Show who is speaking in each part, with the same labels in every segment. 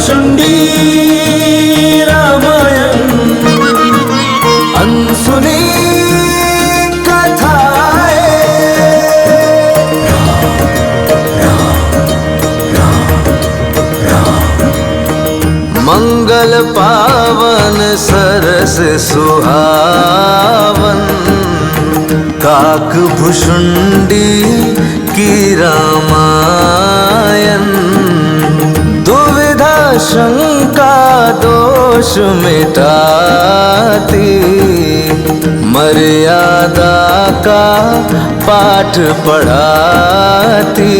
Speaker 1: भुशुंडी रामायण अनसुनी मंगल पावन सरस सुहावन काक भुशुंडी की रामायण दुविधा शंका दोष मिटाती मर्यादा का पाठ पढ़ाती।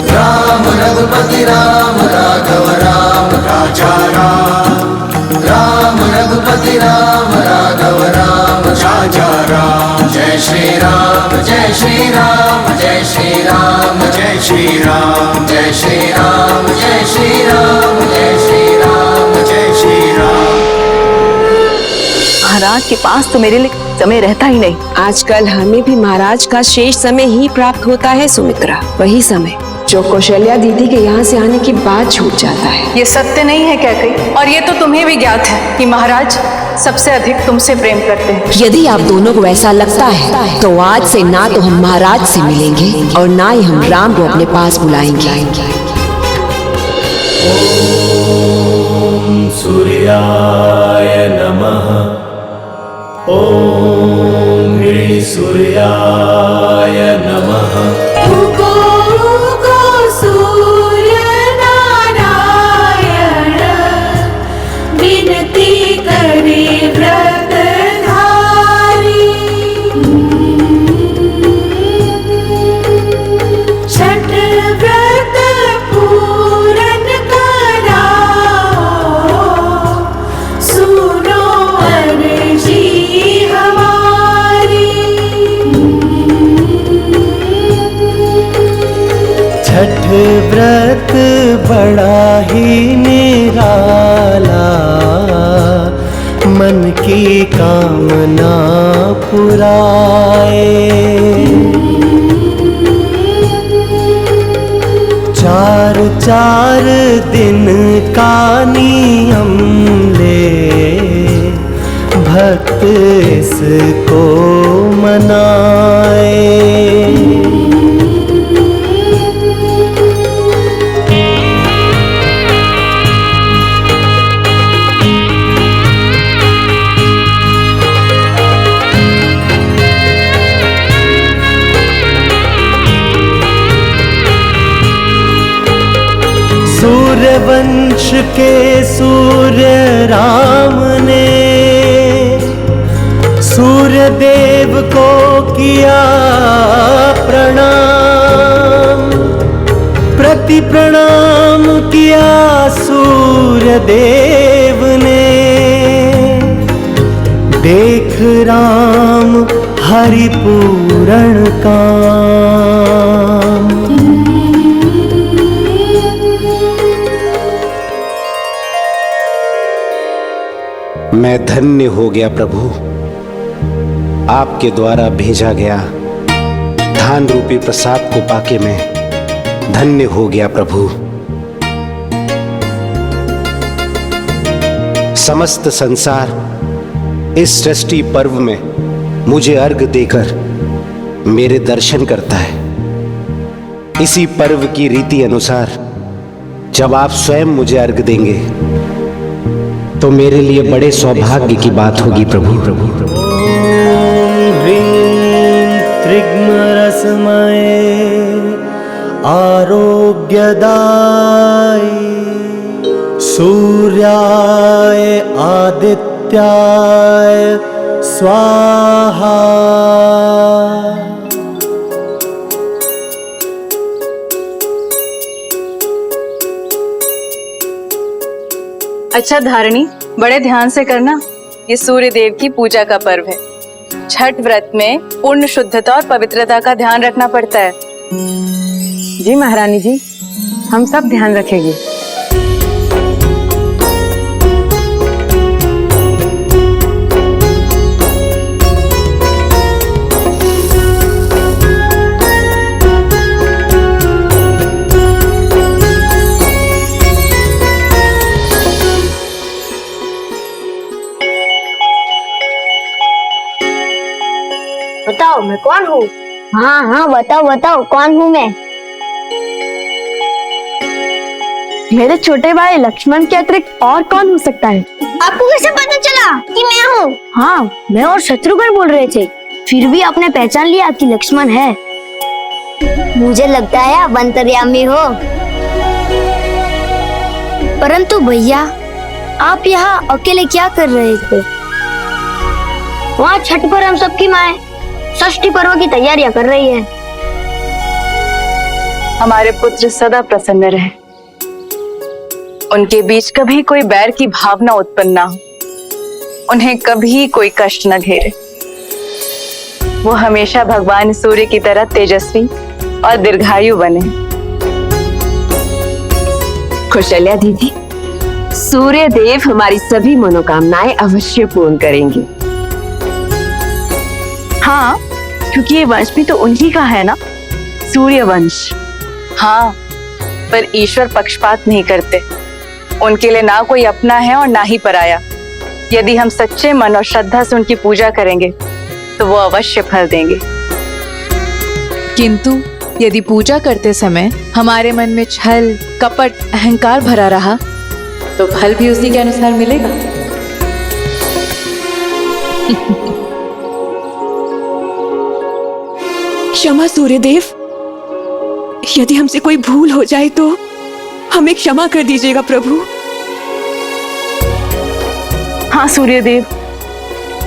Speaker 1: राम रघुपति राम राघव राम राजा राम, राम रघुपति राम राघव राम राजा राम। जय श्री राम जय श्री राम जय श्री राम जय श्री राम जय श्री राम जय श्री राम जय श्री राम जय श्री राम।
Speaker 2: महाराज के पास तो मेरे लिए समय रहता ही नहीं।
Speaker 3: आजकल हमें भी महाराज का शेष समय ही प्राप्त होता है सुमित्रा, वही समय जो कौशल्या दीदी के यहाँ से आने के बाद छूट जाता है।
Speaker 2: ये सत्य नहीं है क्या कहीं? और ये तो तुम्हें भी ज्ञात है कि महाराज सबसे अधिक तुमसे प्रेम करते हैं।
Speaker 3: यदि आप दोनों को ऐसा लगता है तो आज से ना तो हम महाराज से मिलेंगे और ना ही हम राम को अपने पास बुलाएंगे।
Speaker 1: ओम सूर्याय नमः। ओम ह्रीं सूर्याय नमः। छठ व्रत बड़ा ही निराला मन की कामना पुराए। 4 दिन का नियम ले भक्त इसको मनाए। सूर्यवंश के सूर्य राम ने सूर्य देव को किया प्रणाम, प्रति प्रणाम किया सूर्य देव ने। देख राम हरि पूर्ण काम।
Speaker 4: मैं धन्य हो गया प्रभु, आपके द्वारा भेजा गया धान रूपी प्रसाद को पाके मैं धन्य हो गया प्रभु। समस्त संसार इस सृष्टि पर्व में मुझे अर्घ देकर मेरे दर्शन करता है। इसी पर्व की रीति अनुसार जब आप स्वयं मुझे अर्घ देंगे तो मेरे लिए बड़े सौभाग्य की बात होगी प्रभु।
Speaker 1: ओम ह्रीं त्रिग्मरसमये आरोग्यदायी सूर्याय आदित्याय स्वाहा।
Speaker 2: अच्छा धारणी, बड़े ध्यान से करना, ये सूर्य देव की पूजा का पर्व है। छठ व्रत में पूर्ण शुद्धता और पवित्रता का ध्यान रखना पड़ता है।
Speaker 5: जी महारानी जी, हम सब ध्यान रखेंगे।
Speaker 6: मैं कौन हूँ? हाँ हाँ बताओ बताओ कौन हूँ मैं? मेरे छोटे भाई लक्ष्मण के अतिरिक्त और कौन हो सकता है? आपको कैसे पता चला कि मैं हूँ? हाँ, मैं और शत्रुघ्न बोल रहे थे, फिर भी आपने पहचान लिया कि लक्ष्मण है। मुझे लगता है आप अंतर्यामी हो। परंतु भैया, आप यहाँ अकेले क्या कर रहे थे? वहाँ छठ पर हम सबकी माँ षष्ठी पर्व की तैयारियां कर रही है।
Speaker 2: हमारे पुत्र सदा प्रसन्न रहे, उनके बीच कभी कोई बैर की भावना उत्पन्न ना हो, उन्हें कभी कोई कष्ट न घेरे। वो हमेशा भगवान सूर्य की तरह तेजस्वी और दीर्घायु बने।
Speaker 3: कौशल्या दीदी, सूर्य देव हमारी सभी मनोकामनाएं अवश्य पूर्ण करेंगे।
Speaker 2: हाँ, क्योंकि ये वंश भी तो उन्हीं का है ना, सूर्य वंश। हाँ, पर ईश्वर पक्षपात नहीं करते, उनके लिए ना कोई अपना है और ना ही पराया। यदि हम सच्चे मन और श्रद्धा से उनकी पूजा करेंगे तो वो अवश्य फल देंगे।
Speaker 7: किंतु यदि पूजा करते समय हमारे मन में छल, कपट, अहंकार भरा रहा तो फल भी उसी के अनुसार मिलेगा।
Speaker 3: क्षमा सूर्यदेव, यदि हमसे कोई भूल हो जाए तो हमें क्षमा कर दीजिएगा प्रभु।
Speaker 2: हाँ सूर्यदेव,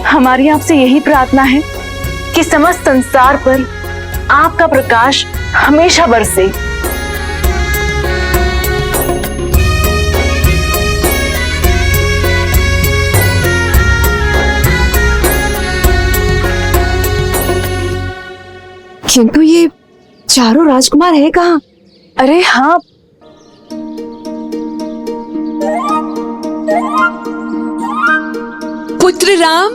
Speaker 2: हमारी आपसे यही प्रार्थना है कि समस्त संसार पर आपका प्रकाश हमेशा बरसे।
Speaker 3: किंतु ये चारों राजकुमार है कहाँ?
Speaker 2: अरे हाँ,
Speaker 3: पुत्र राम,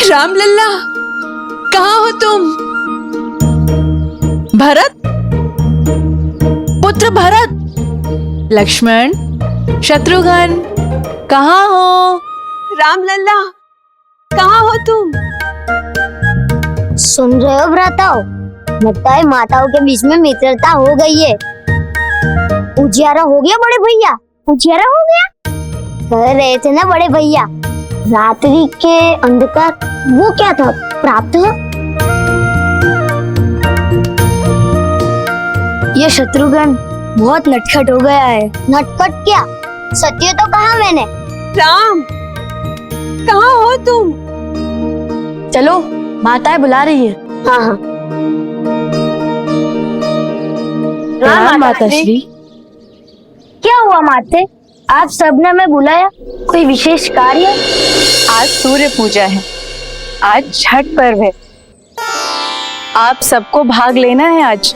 Speaker 3: राम लल्ला, कहाँ हो तुम?
Speaker 7: भरत, पुत्र भरत, लक्ष्मण, शत्रुघ्न, कहाँ हो?
Speaker 3: राम लल्ला, कहाँ हो तुम?
Speaker 6: सुन रहे हो भ्राताओ, लगता है माताओं के बीच में मित्रता हो गई है। उजियारा हो गया बड़े भैया, उजियारा हो गया। कह रहे थे ना बड़े भैया, रात्रि के अंधकार वो क्या था, प्राप्त है। ये शत्रुघ्न बहुत नटखट हो गया है। नटखट क्या, सत्य तो कहा मैंने।
Speaker 3: राम, कहाँ हो तुम?
Speaker 6: चलो, माताएं बुला रही है। हाँ हाँ।
Speaker 2: राम माताश्री।
Speaker 6: क्या हुआ माते, आज सबने हमें बुलाया, कोई विशेष कार्य?
Speaker 2: आज सूर्य पूजा है, आज छठ पर्व है, आप सबको भाग लेना है। आज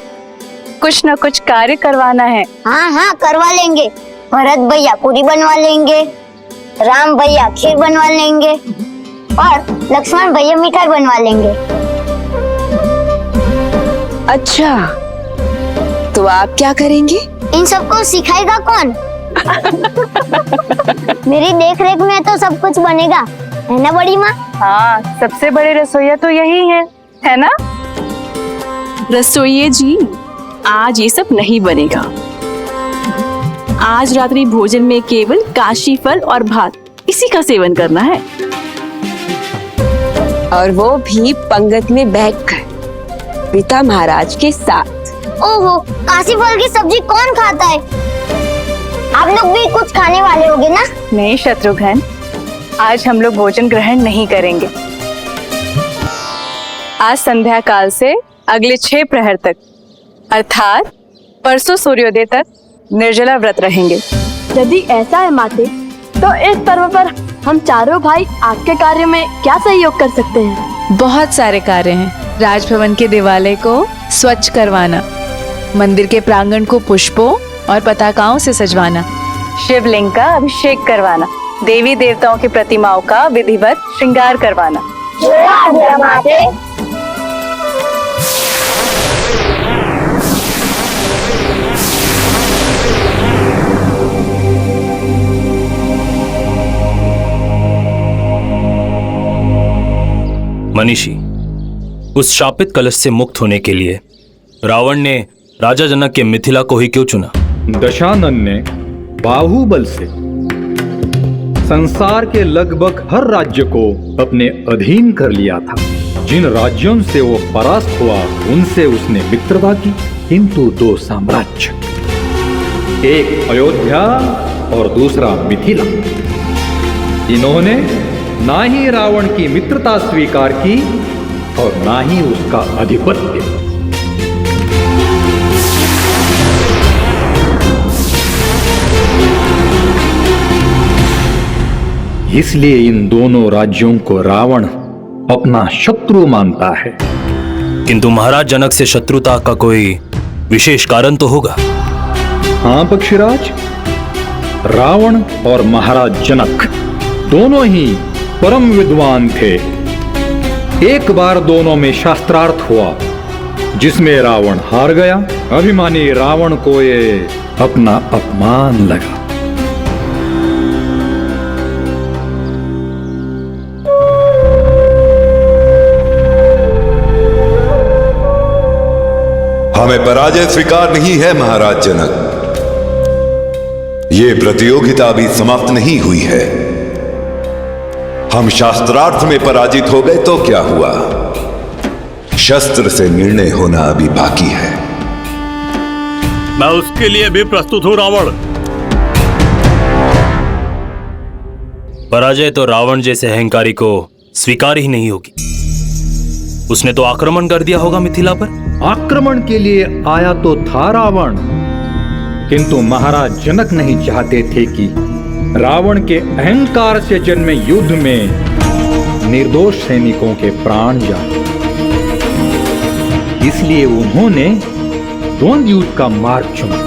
Speaker 2: कुछ न कुछ कार्य करवाना है।
Speaker 6: हाँ हाँ करवा लेंगे। भरत भैया पूरी बनवा लेंगे, राम भैया खीर बनवा लेंगे और लक्ष्मण भैया मिठाई बनवा लेंगे।
Speaker 3: अच्छा, तो आप क्या करेंगे?
Speaker 6: इन सबको सिखाएगा कौन? मेरी देखरेख में तो सब कुछ बनेगा, है ना बड़ी माँ?
Speaker 2: हाँ, सबसे बड़े रसोइया तो यही है ना?
Speaker 8: रसोइये जी, आज ये सब नहीं बनेगा। आज रात्रि भोजन में केवल काशी फल और भात, इसी का सेवन करना है।
Speaker 3: और वो भी पंगत में बैठकर पिता महाराज के साथ।
Speaker 6: ओहो, काशी फल की सब्जी कौन खाता है? आप लोग भी कुछ खाने वाले होगे ना?
Speaker 2: नहीं शत्रुघ्न, आज हम लोग भोजन ग्रहण नहीं करेंगे। आज संध्या काल से अगले 6 प्रहर तक, अर्थात परसों सूर्योदय तक निर्जला व्रत रहेंगे।
Speaker 6: यदि ऐसा है माते, तो इस पर्व पर हम चारों भाई आपके कार्य में क्या सहयोग कर सकते हैं?
Speaker 7: बहुत सारे कार्य हैं। राजभवन के देवालय को स्वच्छ करवाना, मंदिर के प्रांगण को पुष्पों और पताकाओं से सजवाना,
Speaker 2: शिवलिंग का अभिषेक करवाना, देवी देवताओं की प्रतिमाओं का विधिवत श्रृंगार करवाना।
Speaker 9: मनीषी, उस शापित कलश से मुक्त होने के लिए रावण ने राजा जनक के मिथिला को ही क्यों चुना?
Speaker 10: दशानन ने बाहुबल से संसार के लगभग हर राज्य को अपने अधीन कर लिया था। जिन राज्यों से वो परास्त हुआ उनसे उसने मित्रता की, किंतु 2 साम्राज्य, एक अयोध्या और दूसरा मिथिला, इन्होंने ना ही रावण की मित्रता स्वीकार की और ना ही उसका आधिपत्य। इसलिए इन दोनों राज्यों को रावण अपना शत्रु मानता है।
Speaker 9: किंतु महाराज जनक से शत्रुता का कोई विशेष कारण तो होगा।
Speaker 10: हाँ पक्षीराज, रावण और महाराज जनक दोनों ही परम विद्वान थे। एक बार दोनों में शास्त्रार्थ हुआ जिसमें रावण हार गया। अभिमानी रावण को ये अपना अपमान लगा।
Speaker 11: हमें पराजय स्वीकार नहीं है महाराज जनक। ये प्रतियोगिता अभी समाप्त नहीं हुई है। हम शास्त्रार्थ में पराजित हो गए तो क्या हुआ, शस्त्र से निर्णय होना अभी बाकी है।
Speaker 12: मैं उसके लिए भी प्रस्तुत हूं रावण।
Speaker 9: पराजय तो रावण जैसे अहंकारी को स्वीकार ही नहीं होगी। उसने तो आक्रमण कर दिया होगा मिथिला पर।
Speaker 10: आक्रमण के लिए आया तो था रावण, किंतु महाराज जनक नहीं चाहते थे कि रावण के अहंकार से जन्मे युद्ध में निर्दोष सैनिकों के प्राण जाए। इसलिए उन्होंने द्वंद्व युद्ध का मार्ग चुना।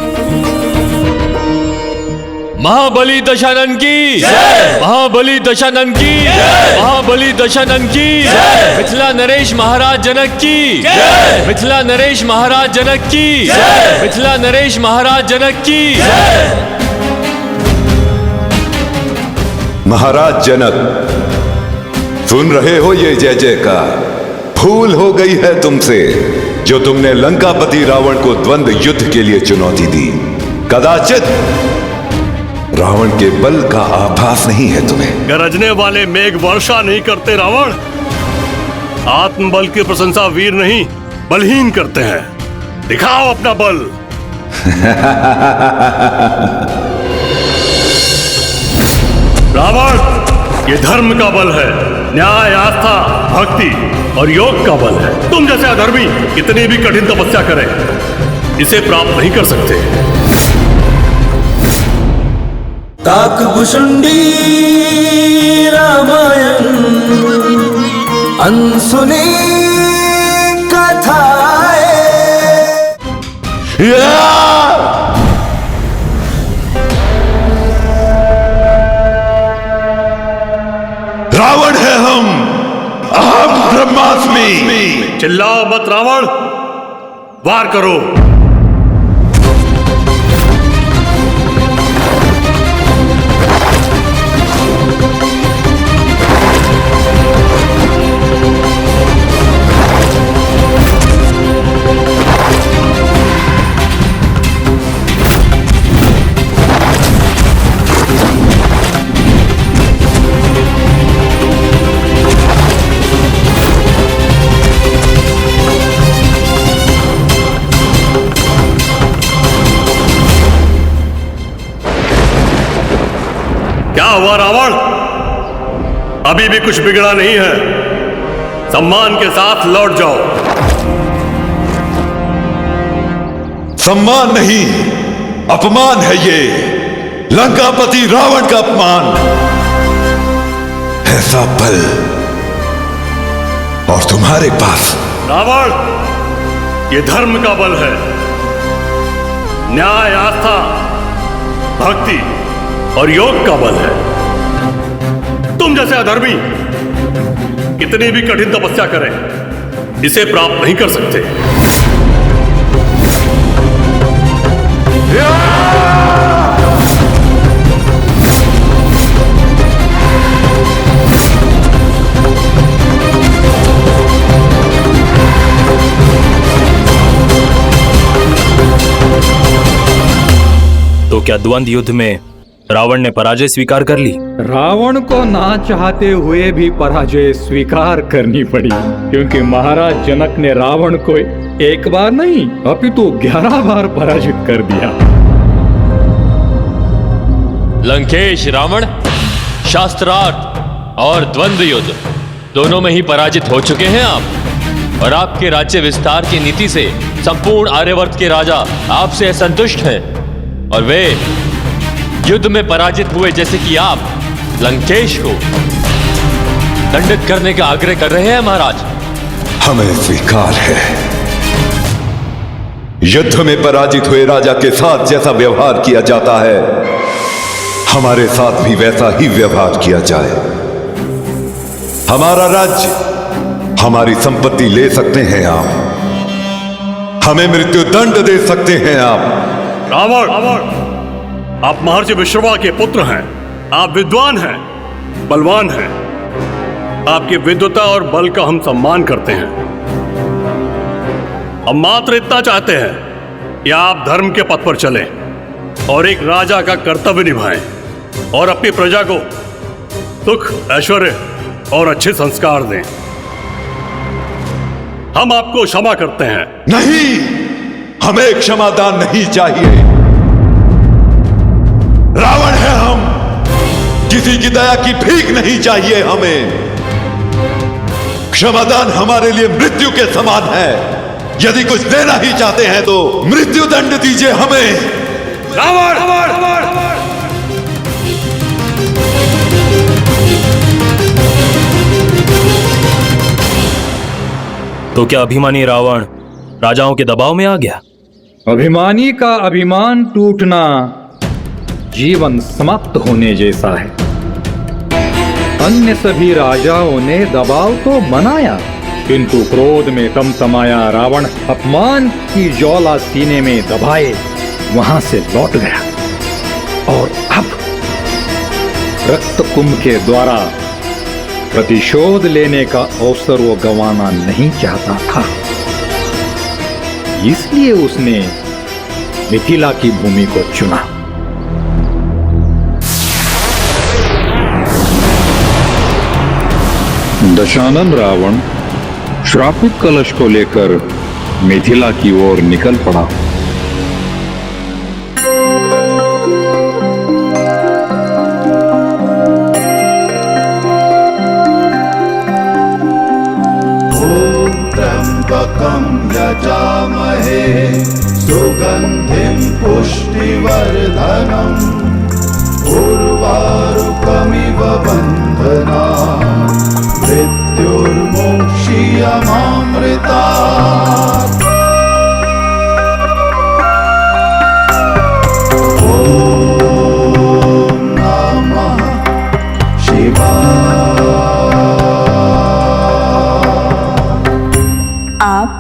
Speaker 12: महाबली दशानन की जय, महाबली दशानन की जय, महाबली दशानन की जय, मिथिला नरेश महाराज जनक की जय, मिथिला नरेश महाराज जनक की जय, मिथिला नरेश महाराज जनक की जय।
Speaker 11: महाराज जनक, सुन रहे हो ये जय जयकार? भूल हो गई है तुमसे जो तुमने लंकापति रावण को द्वंद्व युद्ध के लिए चुनौती दी। कदाचित रावण के बल का आभास नहीं है तुम्हें।
Speaker 12: गरजने वाले मेघ वर्षा नहीं करते रावण। आत्मबल की प्रशंसा वीर नहीं बलहीन करते हैं। दिखाओ अपना बल। रावण, ये धर्म का बल है, न्याय, आस्था, भक्ति और योग का बल है। तुम जैसे अधर्मी कितनी भी कठिन तपस्या करें, इसे प्राप्त नहीं कर सकते।
Speaker 1: काकभुषुंडी रामायण अनसुनी कथाएं।
Speaker 11: रावण है हम, अहम ब्रह्मास्मि।
Speaker 12: चिल्लाओ मत रावण, वार करो। क्या हुआ रावण? अभी भी कुछ बिगड़ा नहीं है। सम्मान के साथ लौट जाओ।
Speaker 11: सम्मान नहीं, अपमान है ये। लंकापति रावण का अपमान। ऐसा बल और तुम्हारे पास।
Speaker 12: रावण, ये धर्म का बल है, न्याय, आस्था, भक्ति और योग का बल है। तुम जैसे अधर्मी कितनी भी कठिन तपस्या करें, इसे प्राप्त नहीं कर सकते।
Speaker 9: तो क्या द्वंद युद्ध में रावण ने पराजय स्वीकार कर ली?
Speaker 10: रावण को ना चाहते हुए भी पराजय स्वीकार करनी पड़ी, क्योंकि महाराज जनक ने रावण को एक बार नहीं अपितु 11 बार पराजित कर दिया।
Speaker 12: लंकेश रावण शास्त्रार्थ और द्वंद्व युद्ध दोनों में ही पराजित हो चुके हैं आप, और आपके राज्य विस्तार की नीति से संपूर्ण आर्यवर्त के राजा आपसे असंतुष्ट हैं, और वे युद्ध में पराजित हुए जैसे कि आप लंकेश को दंडित करने का आग्रह कर रहे हैं महाराज।
Speaker 11: हमें स्वीकार है, युद्ध में पराजित हुए राजा के साथ जैसा व्यवहार किया जाता है, हमारे साथ भी वैसा ही व्यवहार किया जाए। हमारा राज्य, हमारी संपत्ति ले सकते हैं आप, हमें मृत्यु दंड दे सकते हैं आप।
Speaker 13: रावण, आप महर्षि विश्रवा के पुत्र हैं, आप विद्वान हैं, बलवान हैं। आपकी विद्वता और बल का हम सम्मान करते हैं। हम मात्र इतना चाहते हैं कि आप धर्म के पथ पर चलें और एक राजा का कर्तव्य निभाएं और अपनी प्रजा को सुख, ऐश्वर्य और अच्छे संस्कार दें। हम आपको क्षमा करते हैं।
Speaker 11: नहीं, हमें क्षमादान नहीं चाहिए। रावण है हम, किसी की दया की भीख नहीं चाहिए हमें। क्षमादान हमारे लिए मृत्यु के समान है। यदि कुछ देना ही चाहते हैं तो मृत्यु दंड दीजिए हमें।
Speaker 13: रावण, रावण, रावण, रावण।
Speaker 9: तो क्या अभिमानी रावण राजाओं के दबाव में आ गया?
Speaker 10: अभिमानी का अभिमान टूटना जीवन समाप्त होने जैसा है। अन्य सभी राजाओं ने दबाव तो बनाया, किंतु क्रोध में तमतमाया रावण अपमान की ज्वाला सीने में दबाए वहां से लौट गया, और अब रक्त कुंभ के द्वारा प्रतिशोध लेने का अवसर वो गंवाना नहीं चाहता था। इसलिए उसने मिथिला की भूमि को चुना। दशानन रावण श्रापित कलश को लेकर मिथिला की ओर निकल पड़ा।
Speaker 1: यजामहे सुगंधिं पुष्टिवर्धनम् उर्वारुकमिव बन्धनात् मृत्युर्मोक्षीयमामृतात्। ॐ नमः शिवाय।
Speaker 2: आप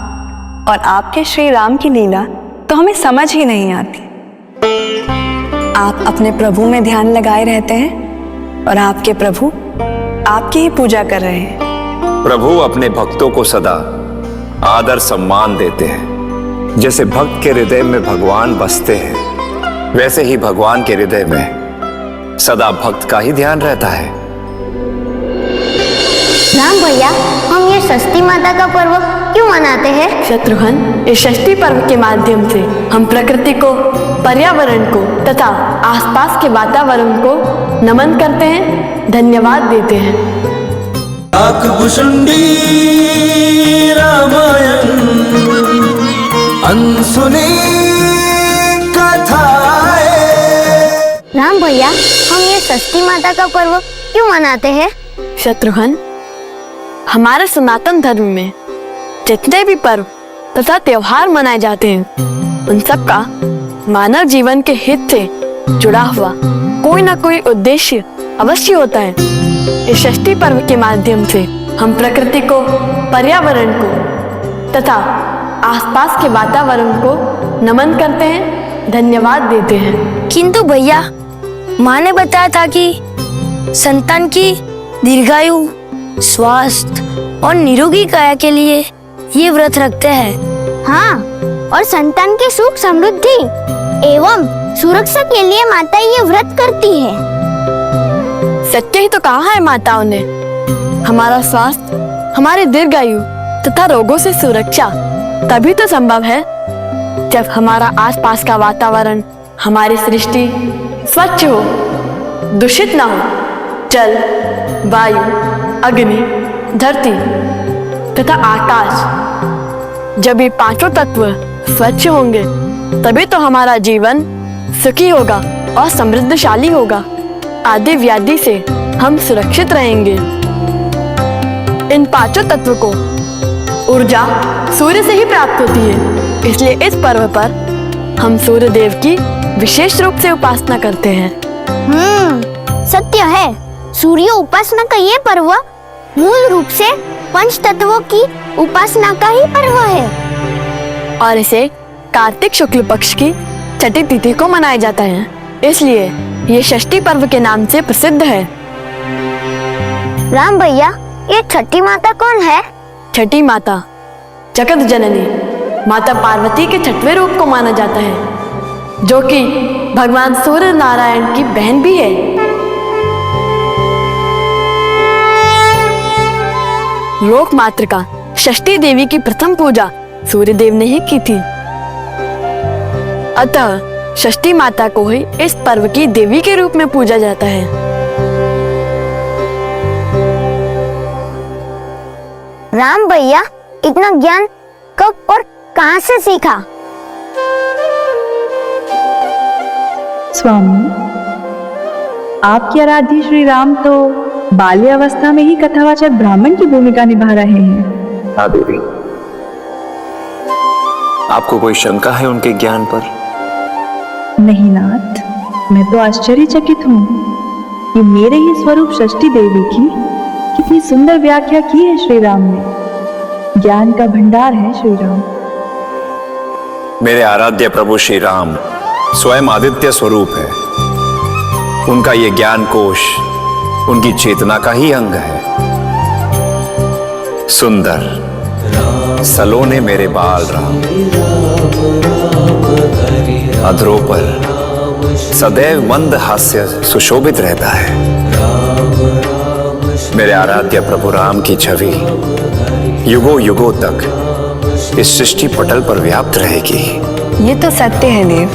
Speaker 2: और आपके श्री राम की लीला तो हमें समझ ही नहीं आती। आप अपने प्रभु में ध्यान लगाए रहते हैं और आपके प्रभु आपकी ही पूजा कर रहे हैं।
Speaker 14: प्रभु अपने भक्तों को सदा आदर सम्मान देते हैं। जैसे भक्त के हृदय में भगवान बसते हैं, वैसे ही भगवान के हृदय में सदा भक्त का ही ध्यान रहता है।
Speaker 6: राम भैया, हम ये षष्ठी माता का पर्व क्यों मनाते हैं?
Speaker 8: शत्रुघ्न, इस षष्ठी पर्व के माध्यम से हम प्रकृति को, पर्यावरण को तथा आसपास के वातावरण को नमन करते हैं, धन्यवाद देते हैं।
Speaker 1: काकभुषुंडी रामायण अनसुनी कथाएं।
Speaker 6: राम भैया, हम ये षष्ठी माता का पर्व क्यों मनाते हैं?
Speaker 8: शत्रुघ्न, हमारे सनातन धर्म में जितने भी पर्व तथा त्योहार मनाए जाते हैं, उन सब का मानव जीवन के हित से जुड़ा हुआ कोई ना कोई उद्देश्य अवश्य होता है। इस षष्ठी पर्व के माध्यम से हम प्रकृति को, पर्यावरण को तथा आसपास के वातावरण को नमन करते हैं, धन्यवाद देते हैं।
Speaker 6: किंतु भैया, माँ ने बताया था कि संतान की दीर्घायु, स्वास्थ्य और निरोगी काया के लिए ये व्रत रखते हैं। हाँ, और संतान की सुख समृद्धि एवं सुरक्षा के लिए माता ये व्रत करती है।
Speaker 8: सत्य ही तो कहा है माताओं ने, हमारा स्वास्थ्य, हमारी दीर्घायु तथा रोगों से सुरक्षा तभी तो संभव है जब हमारा आसपास का वातावरण, हमारी सृष्टि स्वच्छ हो, दूषित ना हो। जल, वायु, अग्नि, धरती तथा आकाश, जब ये पांचों तत्व स्वच्छ होंगे तभी तो हमारा जीवन सुखी होगा और समृद्धशाली होगा। आदि व्याधि से हम सुरक्षित रहेंगे। इन पांचों तत्व को ऊर्जा सूर्य से ही प्राप्त होती है, इसलिए इस पर्व पर हम सूर्य देव की विशेष रूप से उपासना करते हैं।
Speaker 6: सत्य है, सूर्य उपासना का ये पर्व मूल रूप से पंच तत्वों की उपासना का ही पर्व है
Speaker 8: और इसे कार्तिक शुक्ल पक्ष की छठी तिथि को मनाया जाता है, इसलिए ये षष्ठी पर्व के नाम से प्रसिद्ध है।
Speaker 6: राम भैया, ये छठी माता कौन है?
Speaker 8: छठी माता जगत जननी माता पार्वती के छठवें रूप को माना जाता है, जो कि भगवान सूर्य नारायण की बहन भी है। लोक मातृका षष्ठी देवी की प्रथम पूजा सूर्य देव ने ही की थी, अतः षष्ठी माता को ही इस पर्व की देवी के रूप में पूजा जाता है।
Speaker 6: राम भैया, इतना ज्ञान कब और कहां से सीखा?
Speaker 2: स्वामी, आपके आराध्य श्री राम तो बाल्यावस्था में ही कथावाचक ब्राह्मण की भूमिका निभा रहे हैं।
Speaker 14: हाँ देवी, आपको कोई शंका है उनके ज्ञान पर?
Speaker 2: नहीं नाथ, मैं तो आश्चर्यचकित हूँ कि मेरे ही स्वरूप षष्ठी देवी की कितनी सुंदर व्याख्या की है श्री राम ने। ज्ञान का भंडार है श्री राम।
Speaker 14: मेरे आराध्य प्रभु श्री राम स्वयं आदित्य स्वरूप है। उनका ये ज्ञान कोश उनकी चेतना का ही अंग है। सुंदर सलोने मेरे बाल राम, अधरों पर सदैव मंद हास्य सुशोभित रहता है। मेरे आराध्य प्रभु राम की छवि युगों युगों तक इस सृष्टि पटल पर व्याप्त रहेगी।
Speaker 3: ये तो सत्य है देव,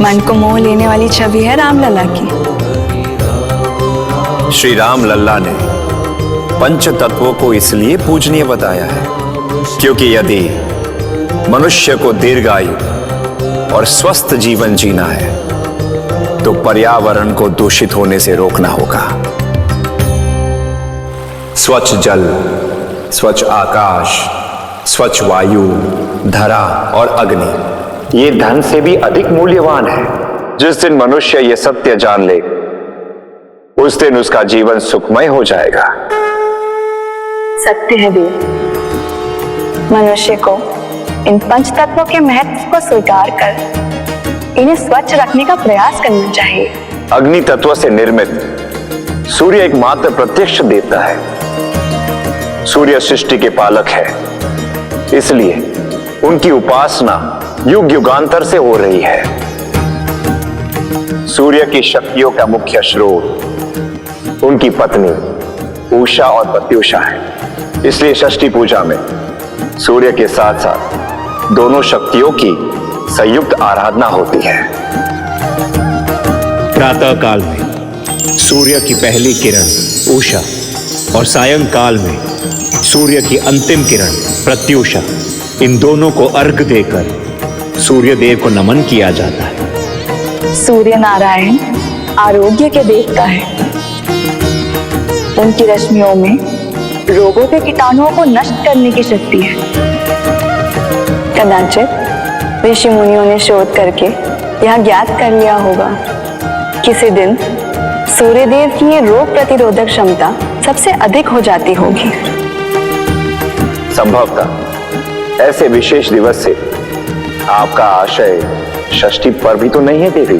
Speaker 3: मन को मोह लेने वाली छवि है रामलला की।
Speaker 14: श्री राम लल्ला ने पंच तत्वों को इसलिए पूजनीय बताया है क्योंकि यदि मनुष्य को दीर्घायु और स्वस्थ जीवन जीना है तो पर्यावरण को दूषित होने से रोकना होगा। स्वच्छ जल, स्वच्छ आकाश, स्वच्छ वायु, धरा और अग्नि ये धन से भी अधिक मूल्यवान है। जिस दिन मनुष्य ये सत्य जान ले उस दिन उसका जीवन सुखमय हो जाएगा।
Speaker 2: सत्य है देव, मनुष्य को इन पंच तत्वों के महत्व को स्वीकार कर इन्हें स्वच्छ रखने का प्रयास करना चाहिए।
Speaker 14: अग्नि तत्व से निर्मित सूर्य एकमात्र प्रत्यक्ष देवता है। सूर्य सृष्टि के पालक है, इसलिए उनकी उपासना युग युगांतर से हो रही है। सूर्य की शक्तियों का मुख्य स्रोत उनकी पत्नी उषा और प्रत्युषा है, इसलिए षष्ठी पूजा में सूर्य के साथ साथ दोनों शक्तियों की संयुक्त आराधना होती है।
Speaker 4: प्रातः काल में सूर्य की पहली किरण उषा और सायंकाल में सूर्य की अंतिम किरण प्रत्युषा, इन दोनों को अर्घ देकर सूर्य देव को नमन किया जाता है।
Speaker 2: सूर्य नारायण आरोग्य के देवता है। उनकी रश्मियों में रोगों के कीटाणुओं को नष्ट करने की शक्ति है। कदाचित ऋषि मुनियों ने शोध करके यह ज्ञात कर लिया होगा, किसी दिन सूर्यदेव की ये रोग प्रतिरोधक क्षमता सबसे अधिक हो जाती होगी।
Speaker 14: संभवतः ऐसे विशेष दिवस से आपका आशय षष्ठी पर्व भी तो नहीं है देवी?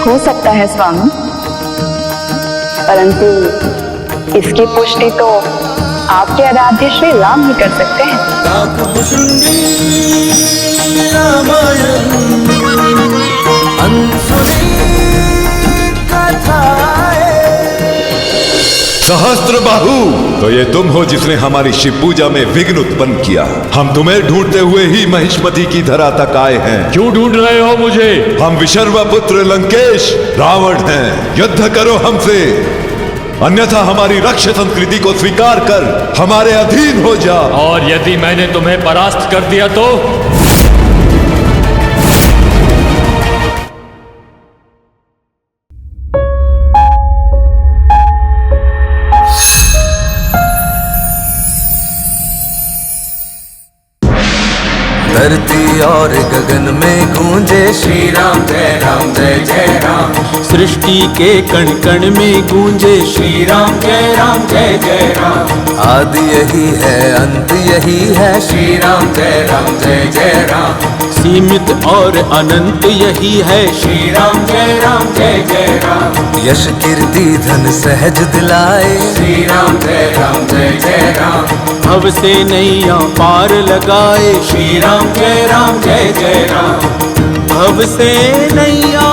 Speaker 2: हो सकता है स्वामी, परंतु इसकी पुष्टि तो आपके आराध्य श्री राम ही कर सकते हैं।
Speaker 1: काकभुषुंडी रामायण अनसुनी कथाएं।
Speaker 11: सहस्त्र बाहु, तो ये तुम हो जिसने हमारी शिव पूजा में विघ्न उत्पन्न किया। हम तुम्हें ढूंढते हुए ही महिष्मति की धरा तक आए हैं।
Speaker 12: क्यों ढूंढ रहे हो मुझे?
Speaker 11: हम विशर्वा पुत्र लंकेश रावण हैं। युद्ध करो हमसे, अन्यथा हमारी रक्ष संस्कृति को स्वीकार कर हमारे अधीन हो जा।
Speaker 12: और यदि मैंने तुम्हें परास्त कर दिया तो?
Speaker 1: धरती और गगन में गूंजे श्री राम जय जय राम।
Speaker 15: सृष्टि के कण कण में गूंजे श्री राम जय जय राम।
Speaker 1: आदि यही है अंत यही है श्री राम जय जय राम।
Speaker 15: सीमित और अनंत यही है श्री राम जय जय राम।
Speaker 1: यश कीर्ति धन सहज दिलाए श्री राम जय राम।
Speaker 15: भव से नैया पार लगाए श्री राम जय जय राम। भव से नैया